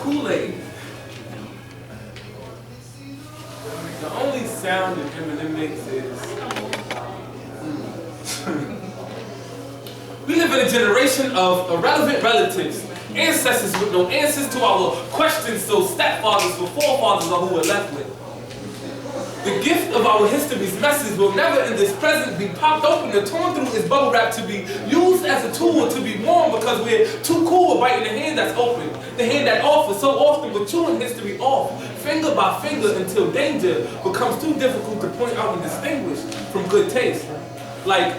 Kool-Aid. The only sound that Eminem makes is... We live in a generation of irrelevant relatives, ancestors with no answers to our questions, so stepfathers or forefathers are who we're left with. The gift of our history's message will never in this present be popped open and torn through its bubble wrap to be used as a tool to be worn because we're too cool with biting the hand that's open, the hand that offers so often we're chewing history off, finger by finger until danger becomes too difficult to point out and distinguish from good taste. Like,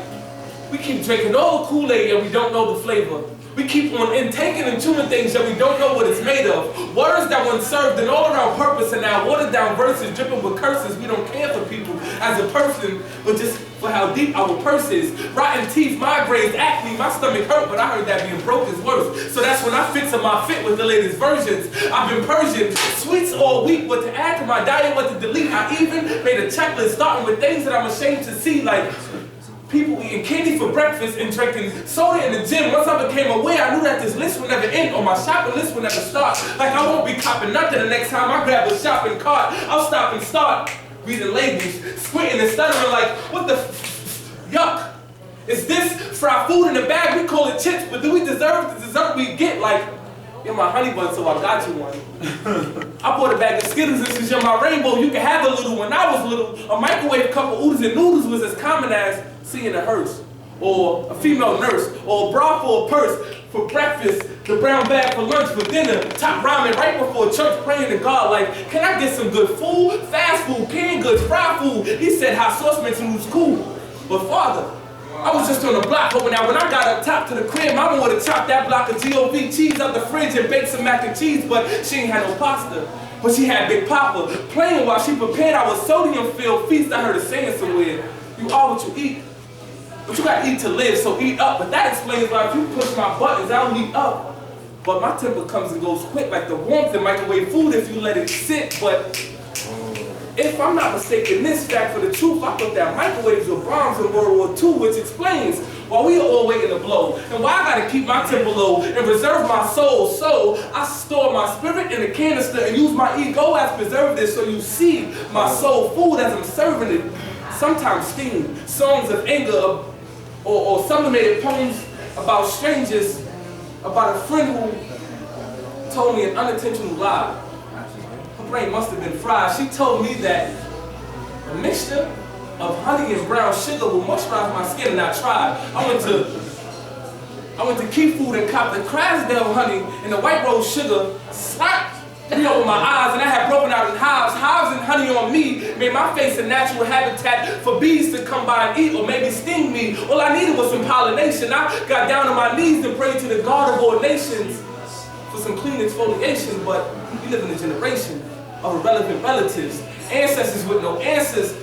we keep drinking all the Kool-Aid and we don't know the flavor. We keep on intaking and chewing things that we don't know what it's made of. Words that once served an all-around purpose and now watered down verses dripping with curses. We don't care for people as a person, but just for how deep our purse is. Rotten teeth, migraines, acne, my stomach hurt, but I heard that being broke is worse. So that's when I fix on my fit with the latest versions. I've been Persian, sweets all week, what to add to my diet, what to delete. I even made a checklist starting with things that I'm ashamed to see, like people eating candy for breakfast and drinking soda in the gym. Once I became aware, I knew that this list would never end or my shopping list would never start. Like I won't be copping nothing the next time I grab a shopping cart. I'll stop and start reading labels, squinting and stuttering like, what the yuck? Is this fried food in a bag? We call it chips, but do we deserve the dessert we get? Like, you're my honey bun, so I got you one. I bought a bag of Skittles, and since you're my rainbow, you can have a little. When I was little, a microwave cup of oodles and noodles was as common as seeing a hearse, or a female nurse, or a bra for a purse for breakfast, the brown bag for lunch, for dinner, top ramen right before church, praying to God like, can I get some good food? Fast food, canned goods, fried food. He said hot sauce makes it was cool. But Father, I was just on the block hoping that when I got up top to the crib, Mama would have chopped that block of GOV cheese out the fridge and baked some mac and cheese, but she ain't had no pasta. But she had Big Papa playing while she prepared our sodium-filled feast. I heard her saying somewhere, you are what you eat. But you gotta eat to live, so eat up. But that explains why if you push my buttons, I don't eat up. But my temper comes and goes quick, like the warmth in microwave food if you let it sit. But if I'm not mistaken, this fact for the truth, I thought that microwaves were bombs in World War II, which explains why we are all waiting to blow, and why I gotta keep my temper low and reserve my soul. So I store my spirit in a canister and use my ego as preservative, so you see my soul food as I'm serving it. Sometimes steam, songs of anger, or sublimated poems about strangers, about a friend who told me an unintentional lie. Her brain must have been fried. She told me that a mixture of honey and brown sugar will moisturize my skin, and I tried. I went to Key Food and copped the Crasdale honey and the white rose sugar, slapped me over my eyes, and I had broken out in hives. Hives and honey on me made my face a natural habitat for bees to come by and eat or maybe sting me. All I needed was some pollination. I got down on my knees and prayed to the God of all nations for some clean exfoliation, but we live in a generation of irrelevant relatives, ancestors with no answers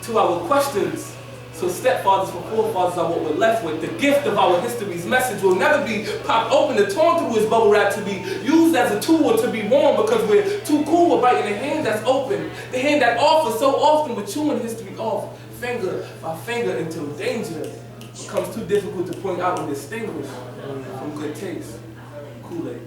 to our questions. So stepfathers for forefathers are what we're left with. The gift of our history's message will never be popped open and torn through its bubble wrap to be used as a tool or to be worn because we're too cool with biting the hand that's open, the hand that offers so often we're chewing history off, finger by finger until danger becomes too difficult to point out and distinguish from good taste. Kool-Aid.